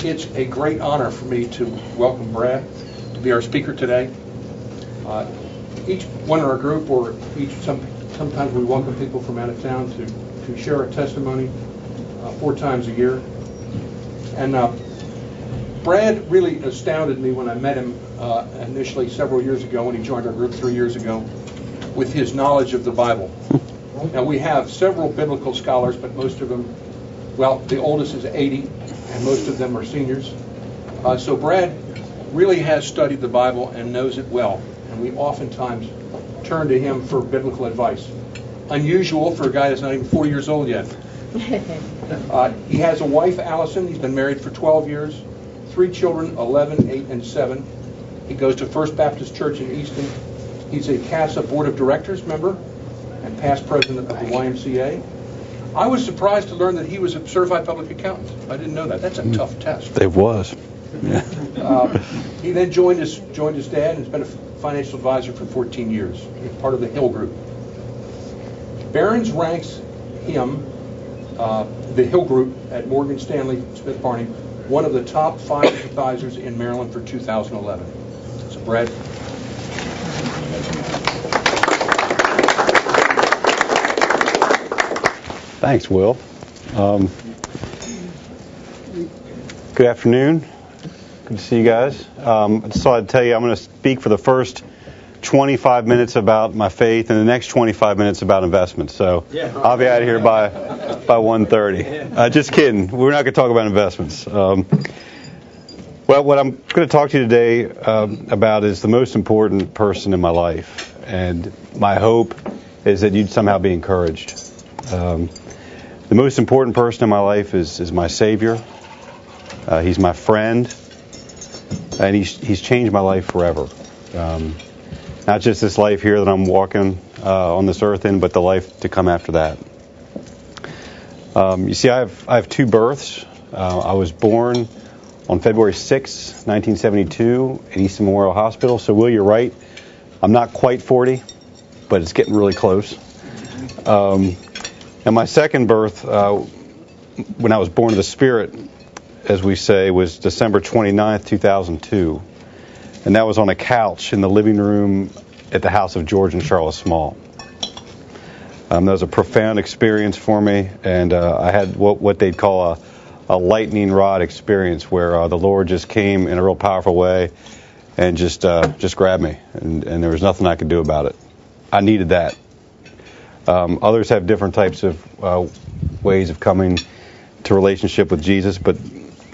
It's a great honor for me to welcome Brad to be our speaker today. Each one in our group, or sometimes we welcome people from out of town to share a testimony 4 times a year. And Brad really astounded me when I met him initially several years ago when he joined our group 3 years ago with his knowledge of the Bible. Now, we have several biblical scholars, but most of them, well, the oldest is 80, and most of them are seniors. So Brad really has studied the Bible and knows it well, and we oftentimes turn to him for biblical advice. Unusual for a guy that's not even 40 years old yet. He has a wife, Allison. He's been married for 12 years. 3 children, 11, 8, and 7. He goes to First Baptist Church in Easton. He's a CASA Board of Directors member and past president of the YMCA. I was surprised to learn that he was a certified public accountant. I didn't know that. That's a tough test. It was. Yeah. He then joined his dad and has been a financial advisor for 14 years. He's part of the Hill Group. Barron's ranks him, the Hill Group at Morgan Stanley Smith Barney, one of the top 5 advisors in Maryland for 2011. So, Brad. Thanks, Will. Good afternoon. Good to see you guys. I just thought I'd tell you I'm going to speak for the first 25 minutes about my faith and the next 25 minutes about investments. So I'll be out of here by 1:30. Just kidding. We're not going to talk about investments. Well, what I'm going to talk to you today about is the most important person in my life. And my hope is that you'd somehow be encouraged. The most important person in my life is my Savior. He's my friend, and he's changed my life forever. Not just this life here that I'm walking on this earth in, but the life to come after that. You see, I have 2 births. I was born on February 6, 1972, at Easton Memorial Hospital. So, Will, you're right. I'm not quite 40, but it's getting really close. And my second birth, when I was born of the Spirit, as we say, was December 29th, 2002. And that was on a couch in the living room at the house of George and Charlotte Small. That was a profound experience for me, and I had what they'd call a lightning rod experience, where the Lord just came in a real powerful way and just grabbed me, and there was nothing I could do about it. I needed that. Others have different types of ways of coming to relationship with Jesus, but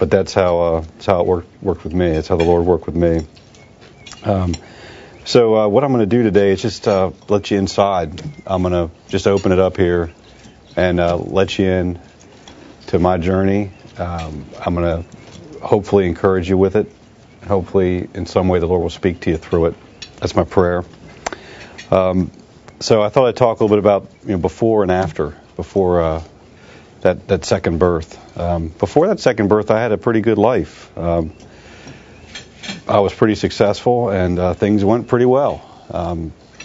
that's how it worked with me. It's how the Lord worked with me. So what I'm going to do today is just let you inside. I'm going to just open it up here and let you in to my journey. I'm going to hopefully encourage you with it. Hopefully, in some way, the Lord will speak to you through it. That's my prayer. So I thought I'd talk a little bit about before and after, before that second birth. Before that second birth, I had a pretty good life. I was pretty successful, and things went pretty well.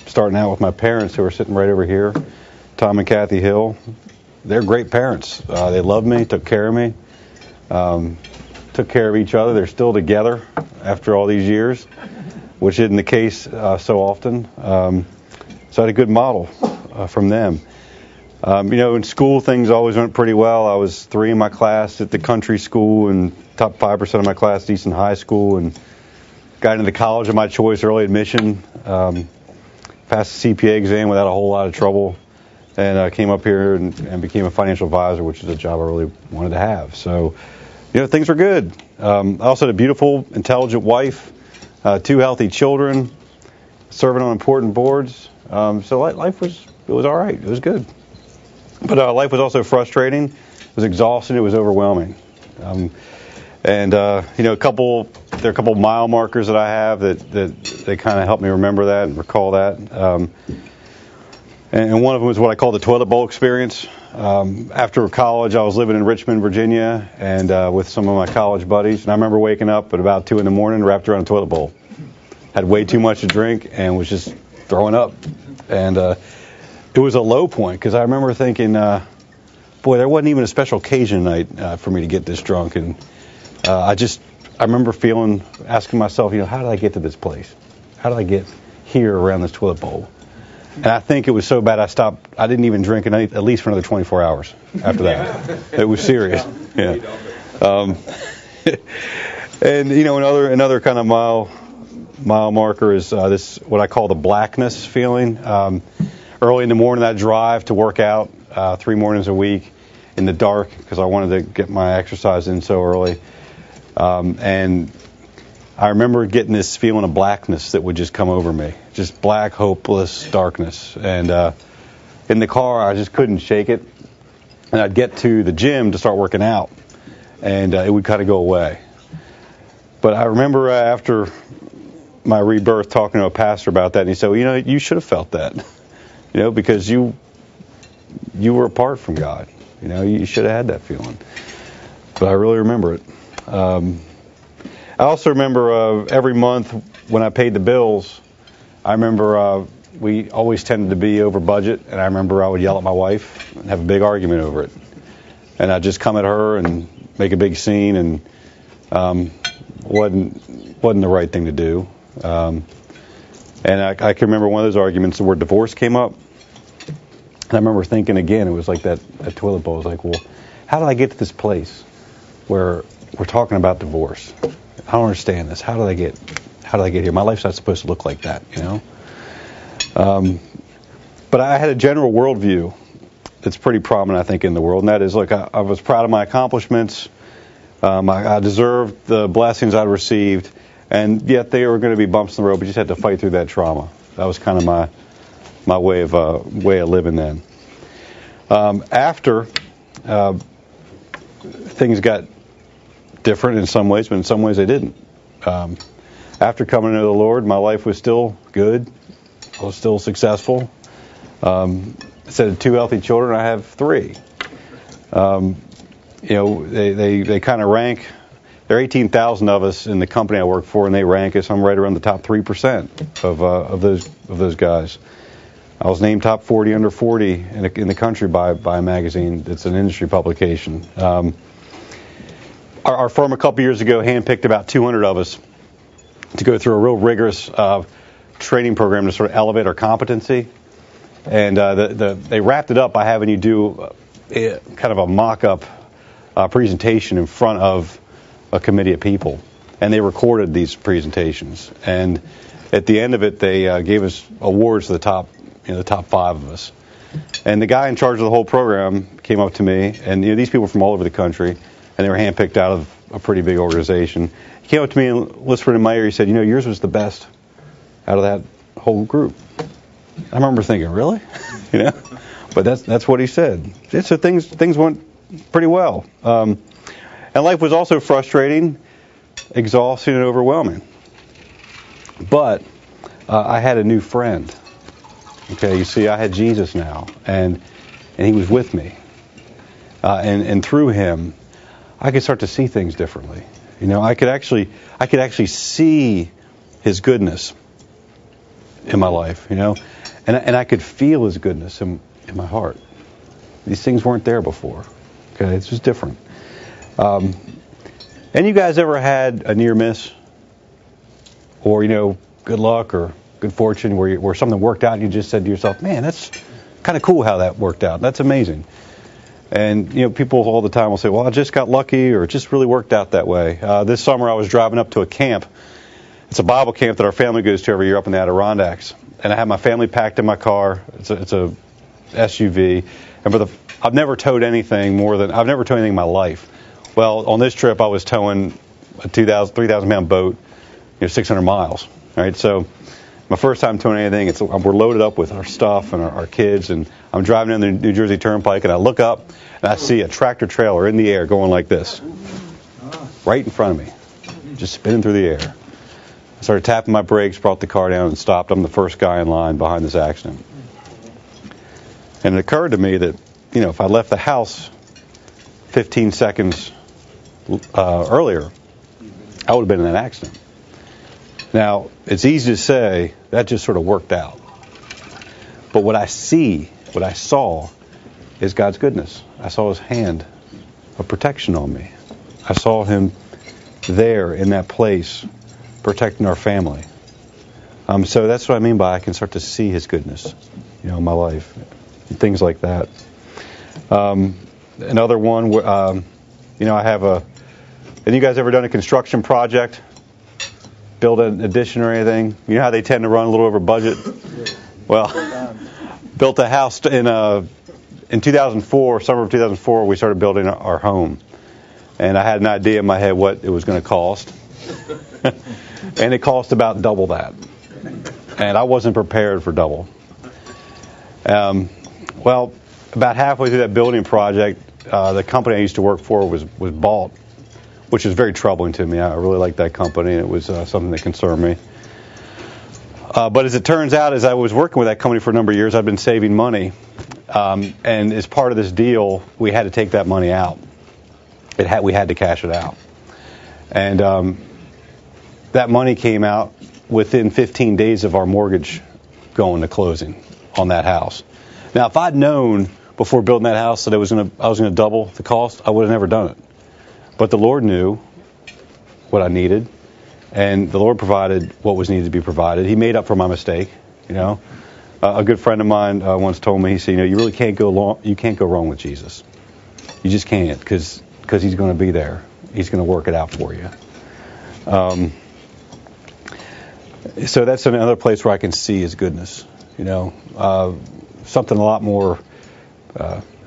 Starting out with my parents, who are sitting right over here, Tom and Kathy Hill. They're great parents. They loved me, took care of me, took care of each other. They're still together after all these years, which isn't the case so often. So I had a good model from them. In school, things always went pretty well. I was 3 in my class at the country school and top 5% of my class at Easton High School, and got into the college of my choice, early admission, passed the CPA exam without a whole lot of trouble, and came up here and became a financial advisor, which is a job I really wanted to have. So, things were good. I also had a beautiful, intelligent wife, 2 healthy children, serving on important boards. So life was all right. It was good. But life was also frustrating. It was exhausting. It was overwhelming. There are a couple mile markers that I have that they kind of help me remember that and recall that. And one of them is what I call the toilet bowl experience. After college, I was living in Richmond, Virginia, and with some of my college buddies. And I remember waking up at about 2 in the morning, wrapped around a toilet bowl. Had way too much to drink and was just throwing up. And it was a low point, because I remember thinking, boy, there wasn't even a special occasion tonight for me to get this drunk. And I remember asking myself, how did I get to this place? How did I get here around this toilet bowl? And I think it was so bad I didn't even drink at least for another 24 hours after that. It was serious. Yeah. And another kind of mile marker is this, what I call the blackness feeling. Early in the morning, I drive to work out 3 mornings a week in the dark because I wanted to get my exercise in so early. And I remember getting this feeling of blackness that would just come over me, just black, hopeless darkness. And in the car, I just couldn't shake it. And I'd get to the gym to start working out, and it would kind of go away. But I remember after my rebirth talking to a pastor about that, and he said, well, you should have felt that, because you were apart from God. You should have had that feeling. But I really remember it. I also remember every month when I paid the bills, I remember we always tended to be over budget, and I remember I would yell at my wife and have a big argument over it. And I'd just come at her and make a big scene, and wasn't the right thing to do. And I can remember one of those arguments where divorce came up. And I remember thinking again, it was like that toilet bowl. I was like, well, how did I get to this place where we're talking about divorce? I don't understand this. How did I get here? My life's not supposed to look like that, But I had a general worldview that's pretty prominent, I think, in the world, and that is, look, I was proud of my accomplishments. I deserved the blessings I'd received, and yet they were going to be bumps in the road, but you just had to fight through that trauma. That was kind of my way of living then. After things got different in some ways, but in some ways they didn't. After coming to know the Lord, my life was still good. I was still successful. Instead of 2 healthy children, I have 3. They kind of rank. There are 18,000 of us in the company I work for, and they rank us. I'm right around the top 3% of those guys. I was named top 40 under 40 in the country by a magazine. It's an industry publication. Our firm a couple years ago handpicked about 200 of us to go through a real rigorous training program to sort of elevate our competency. And they wrapped it up by having you do kind of a mock-up presentation in front of a committee of people. And they recorded these presentations. And at the end of it, they gave us awards to the top 5 of us. And the guy in charge of the whole program came up to me, and these people were from all over the country, and they were handpicked out of a pretty big organization. He came up to me and whispered in my ear, he said, yours was the best out of that whole group. I remember thinking, really? But that's what he said. So things went pretty well. And life was also frustrating, exhausting, and overwhelming. But I had a new friend. Okay, you see, I had Jesus now, and he was with me. And through him, I could start to see things differently. I could actually see his goodness in my life, and I could feel his goodness in my heart. These things weren't there before. Okay, it's just different. And you guys ever had a near miss, or good luck or good fortune, where something worked out and you just said to yourself, "Man, that's kind of cool how that worked out. That's amazing." And people all the time will say, "Well, I just got lucky," or "It just really worked out that way." This summer, I was driving up to a camp. It's a Bible camp that our family goes to every year up in the Adirondacks, and I had my family packed in my car. It's a SUV, and I've never towed anything in my life. Well, on this trip, I was towing a 3,000 pound boat, 600 miles. Right, so my first time towing anything, we're loaded up with our stuff and our kids, and I'm driving down the New Jersey Turnpike, and I look up and I see a tractor trailer in the air going like this, right in front of me, just spinning through the air. I started tapping my brakes, brought the car down, and stopped. I'm the first guy in line behind this accident. And it occurred to me that, if I left the house 15 seconds earlier, I would have been in that accident. Now, it's easy to say that just sort of worked out. But what I saw is God's goodness. I saw his hand of protection on me. I saw him there in that place, protecting our family. So that's what I mean by I can start to see His goodness, in my life, things like that. Another one, I have have you guys ever done a construction project? Build an addition or anything? You know how they tend to run a little over budget? Well, built a house in 2004, summer of 2004, we started building our home. And I had an idea in my head what it was going to cost. And it cost about double that. And I wasn't prepared for double. Well, about halfway through that building project, the company I used to work for was bought, which was very troubling to me. I really liked that company, and it was something that concerned me. But as it turns out, as I was working with that company for a number of years, I've been saving money. And as part of this deal, we had to take that money out. We had to cash it out. And that money came out within 15 days of our mortgage going to closing on that house. Now, if I'd known before building that house that I was going to double the cost, I would have never done it. But the Lord knew what I needed, and the Lord provided what was needed to be provided. He made up for my mistake. A good friend of mine once told me, he said, you really can't go wrong with Jesus. You just can't, because He's going to be there. He's going to work it out for you. So that's another place where I can see His goodness. Something a lot more,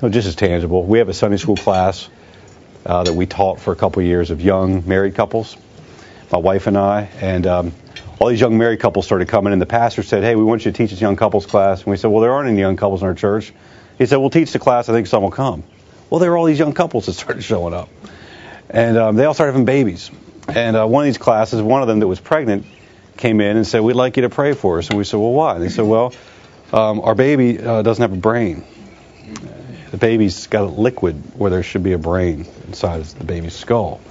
just as tangible. We have a Sunday school class that we taught for a couple of years of young married couples, my wife and I, and all these young married couples started coming in. The pastor said, hey, we want you to teach this young couples class. And we said, well, there aren't any young couples in our church. He said, we'll teach the class. I think some will come. Well, there were all these young couples that started showing up. And they all started having babies. And one of these classes, one of them that was pregnant, came in and said, we'd like you to pray for us. And we said, well, why? And they said, well, our baby doesn't have a brain. The baby's got a liquid where there should be a brain inside the baby's skull.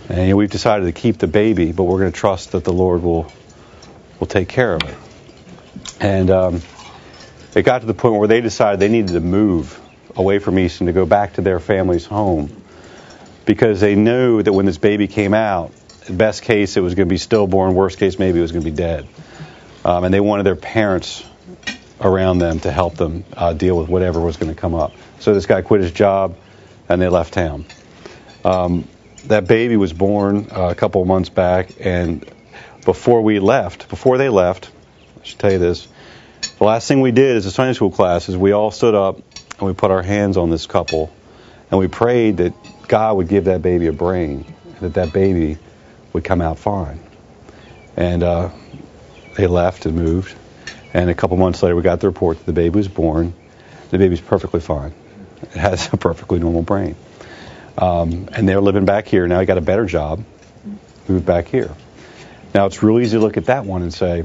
And we've decided to keep the baby, but we're going to trust that the Lord will take care of it. And it got to the point where they decided they needed to move away from Easton to go back to their family's home, because they knew that when this baby came out, best case it was going to be stillborn, worst case maybe it was going to be dead. And they wanted their parents around them to help them deal with whatever was going to come up. So this guy quit his job, and they left town. That baby was born a couple of months back, and before they left, I should tell you this, the last thing we did as a Sunday school class is we all stood up and we put our hands on this couple, and we prayed that God would give that baby a brain, and that baby would come out fine. And they left and moved, and a couple months later we got the report that the baby was born. The baby's perfectly fine. It has a perfectly normal brain. And they're living back here now. He got a better job, moved back here. Now it's real easy to look at that one and say,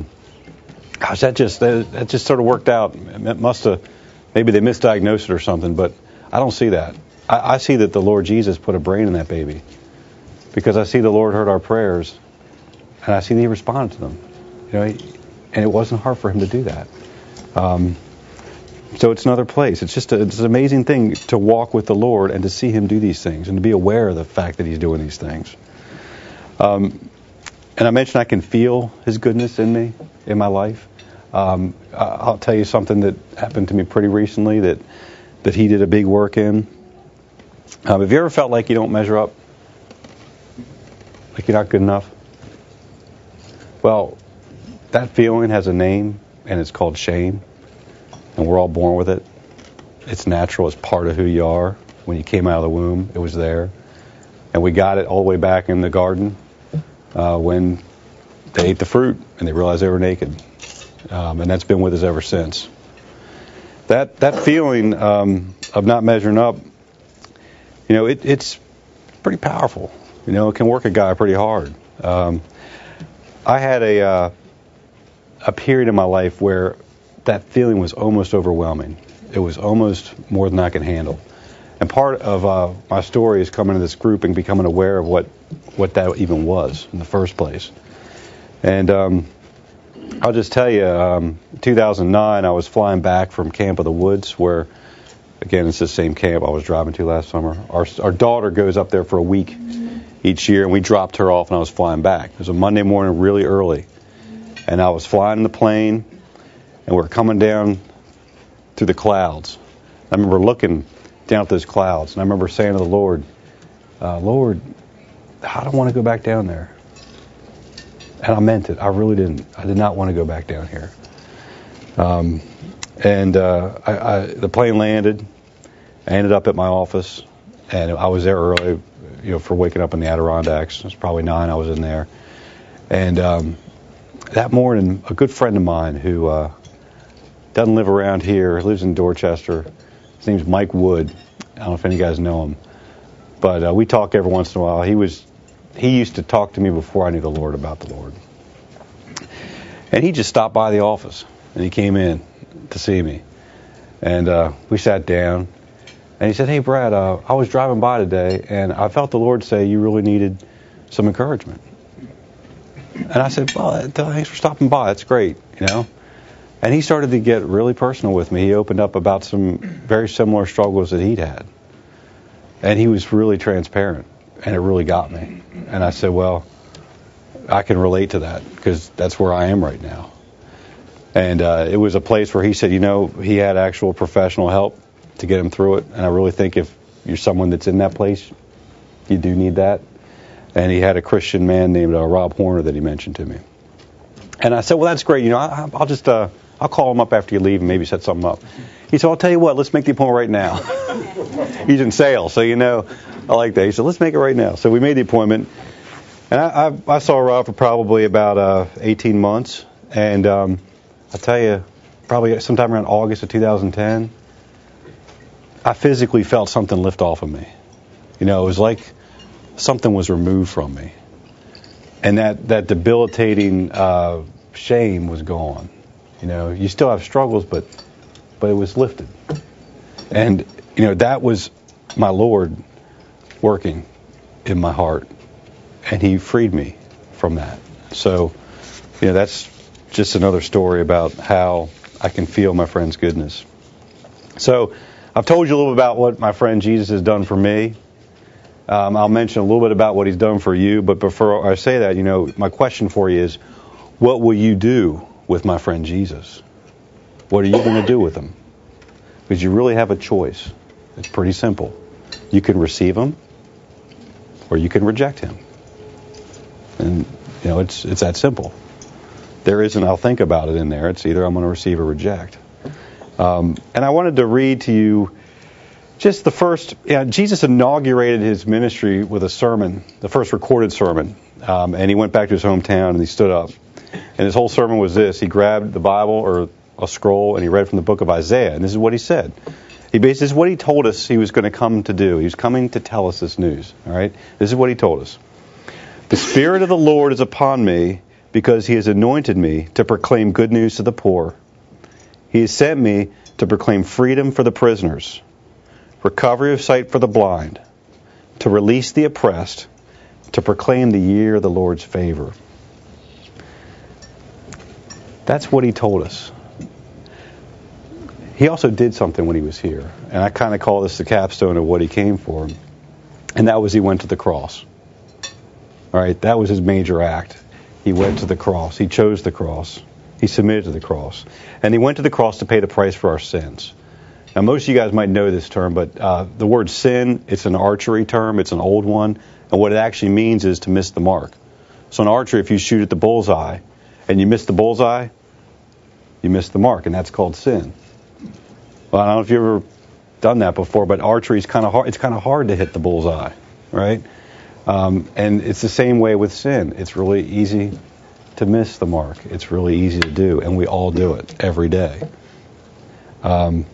gosh, that just sort of worked out. It must have, maybe they misdiagnosed it or something, but I don't see that. I see that the Lord Jesus put a brain in that baby, because I see the Lord heard our prayers, and I see that He responded to them. And it wasn't hard for Him to do that. So it's another place. It's an amazing thing to walk with the Lord and to see Him do these things and to be aware of the fact that He's doing these things. And I mentioned I can feel His goodness in me, in my life. I'll tell you something that happened to me pretty recently that He did a big work in. Have you ever felt like you don't measure up? Like you're not good enough? Well, that feeling has a name, and it's called shame. And we're all born with it. It's natural. It's part of who you are. When you came out of the womb, it was there. And we got it all the way back in the garden when they ate the fruit and they realized they were naked. And that's been with us ever since. That feeling of not measuring up, it's pretty powerful. It can work a guy pretty hard. I had a period in my life where that feeling was almost overwhelming. It was almost more than I could handle. And part of my story is coming to this group and becoming aware of what that even was in the first place. And I'll just tell you, 2009, I was flying back from Camp of the Woods, where, again, it's the same camp I was driving to last summer. Our daughter goes up there for a week each year, and we dropped her off and I was flying back. It was a Monday morning really early, and I was flying in the plane, and we were coming down through the clouds. I remember looking down at those clouds, and I remember saying to the Lord, Lord, I don't want to go back down there. And I meant it. I really didn't. I did not want to go back down here. The plane landed. I ended up at my office, and I was there early, for waking up in the Adirondacks. It was probably 9. I was in there, and that morning, a good friend of mine who doesn't live around here, lives in Dorchester. His name's Mike Wood. I don't know if any of you guys know him, but we talk every once in a while. He used to talk to me before I knew the Lord about the Lord, and he just stopped by the office, and he came in to see me, and we sat down. And he said, hey, Brad, I was driving by today, and I felt the Lord say you really needed some encouragement. And I said, well, thanks for stopping by. That's great, And he started to get really personal with me. He opened up about some very similar struggles that he'd had. And he was really transparent, and it really got me. And I said, well, I can relate to that because that's where I am right now. And it was a place where he said, he had actual professional help to get him through it. And I really think if you're someone that's in that place, you do need that. And he had a Christian man named Rob Horner that he mentioned to me. And I said, well, that's great. I'll just, I'll call him up after you leave and maybe set something up. He said, I'll tell you what, let's make the appointment right now. He's in sales, so I like that. He said, let's make it right now. So we made the appointment. And I saw Rob for probably about 18 months. And I'll tell you, probably sometime around August of 2010, I physically felt something lift off of me. It was like something was removed from me. And that debilitating shame was gone. You still have struggles, but it was lifted. And, that was my Lord working in my heart. And he freed me from that. So, that's just another story about how I can feel my friend's goodness. So, I've told you a little bit about what my friend Jesus has done for me. I'll mention a little bit about what he's done for you, but before I say that, my question for you is, what will you do with my friend Jesus? What are you going to do with him? Because you really have a choice. It's pretty simple. You can receive him, or you can reject him. And, it's that simple. There isn't, I'll think about it in there. It's either I'm going to receive or reject. And I wanted to read to you just the first. Jesus inaugurated his ministry with a sermon, the first recorded sermon. And he went back to his hometown and he stood up. And his whole sermon was this. He grabbed the Bible or a scroll and he read from the book of Isaiah. And this is what he said. This is what he told us he was going to come to do. He was coming to tell us this news. All right? This is what he told us. The Spirit of the Lord is upon me because he has anointed me to proclaim good news to the poor. He has sent me to proclaim freedom for the prisoners, recovery of sight for the blind, to release the oppressed, to proclaim the year of the Lord's favor. That's what he told us. He also did something when he was here, and I kind of call this the capstone of what he came for, and that was he went to the cross. All right, that was his major act. He went to the cross. He chose the cross. He submitted to the cross. And he went to the cross to pay the price for our sins. Now, most of you guys might know this term, but the word sin, it's an archery term. It's an old one. And what it actually means is to miss the mark. So in archery, if you shoot at the bullseye and you miss the bullseye, you miss the mark, and that's called sin. Well, I don't know if you've ever done that before, but archery is kind of hard. It's kind of hard to hit the bullseye, right? And it's the same way with sin. It's really easy to miss the mark. It's really easy to do, and we all do it every day. And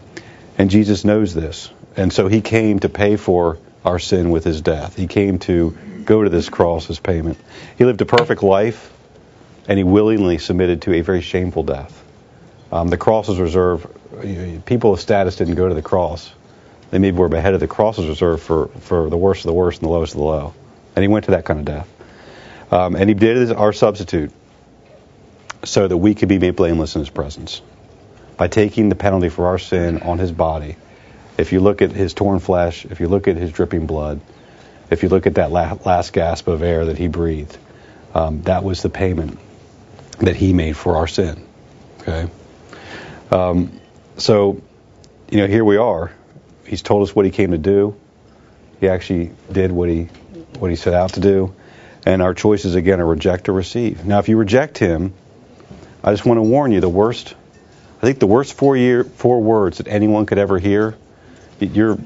Jesus knows this. And so he came to pay for our sin with his death. He came to go to this cross as payment. He lived a perfect life, and he willingly submitted to a very shameful death. The cross was reserved. People of status didn't go to the cross. They maybe were beheaded. The cross was reserved for the worst of the worst and the lowest of the low. And he went to that kind of death. And he did it as our substitute so that we could be made blameless in his presence. By taking the penalty for our sin on his body. If you look at his torn flesh, if you look at his dripping blood, If you look at that last gasp of air that he breathed, that was the payment that he made for our sin. Okay? So, here we are. He's told us what he came to do. He actually did what he set out to do. And our choices, again, are reject or receive. Now, if you reject him, I just want to warn you, the worst four words that anyone could ever hear, you're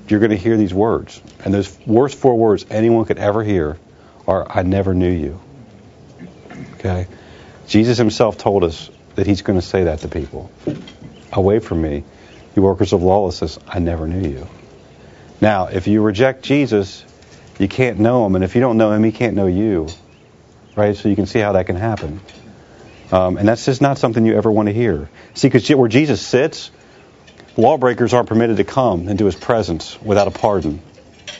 going to hear these words. And those worst 4 words anyone could ever hear are, I never knew you. Okay? Jesus himself told us that he's going to say that to people. Away from me, you workers of lawlessness, I never knew you. Now, if you reject Jesus, you can't know him. And if you don't know him, he can't know you. Right? So you can see how that can happen. And that's just not something you ever want to hear. See, because where Jesus sits, lawbreakers aren't permitted to come into his presence without a pardon.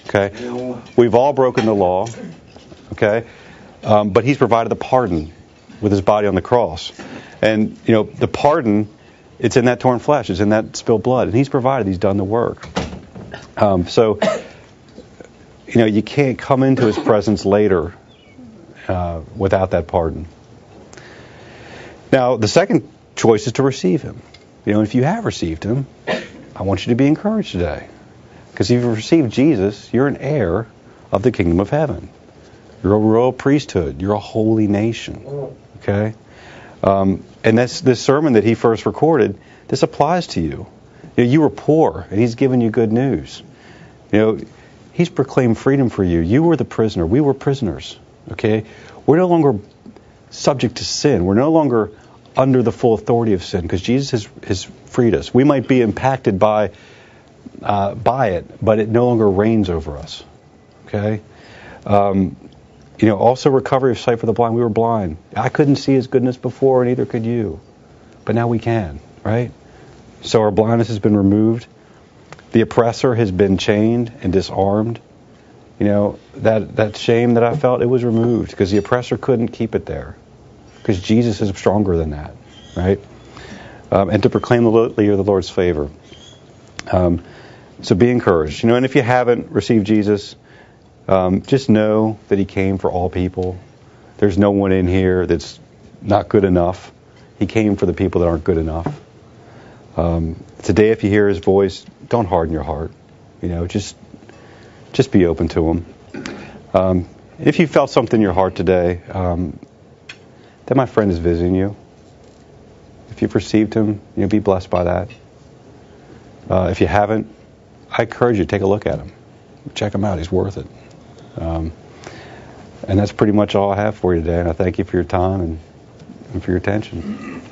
Okay? We've all broken the law. Okay? But he's provided the pardon with his body on the cross. And, the pardon, it's in that torn flesh. It's in that spilled blood. And he's provided. He's done the work. So, you can't come into his presence later without that pardon. Now, the second choice is to receive him. If you have received him, I want you to be encouraged today. Because if you've received Jesus, you're an heir of the kingdom of heaven. You're a royal priesthood. You're a holy nation. Okay? And this sermon that he first recorded, this applies to you. You were poor, and he's given you good news. He's proclaimed freedom for you. You were the prisoner. We were prisoners. Okay? We're no longer subject to sin. We're no longer under the full authority of sin because Jesus has freed us. We might be impacted by it, but it no longer reigns over us. Okay? Also recovery of sight for the blind. We were blind. I couldn't see his goodness before, and neither could you. But now we can, right? So our blindness has been removed. The oppressor has been chained and disarmed. That shame that I felt, it was removed because the oppressor couldn't keep it there. Because Jesus is stronger than that, right? And to proclaim the year of the Lord's favor. So be encouraged. And if you haven't received Jesus, just know that he came for all people. There's no one in here that's not good enough. He came for the people that aren't good enough. Today, if you hear his voice, don't harden your heart. Just be open to him. If you felt something in your heart today, that my friend is visiting you. If you've received him, be blessed by that. If you haven't, I encourage you to take a look at him. Check him out. He's worth it. And that's pretty much all I have for you today. And I thank you for your time and for your attention.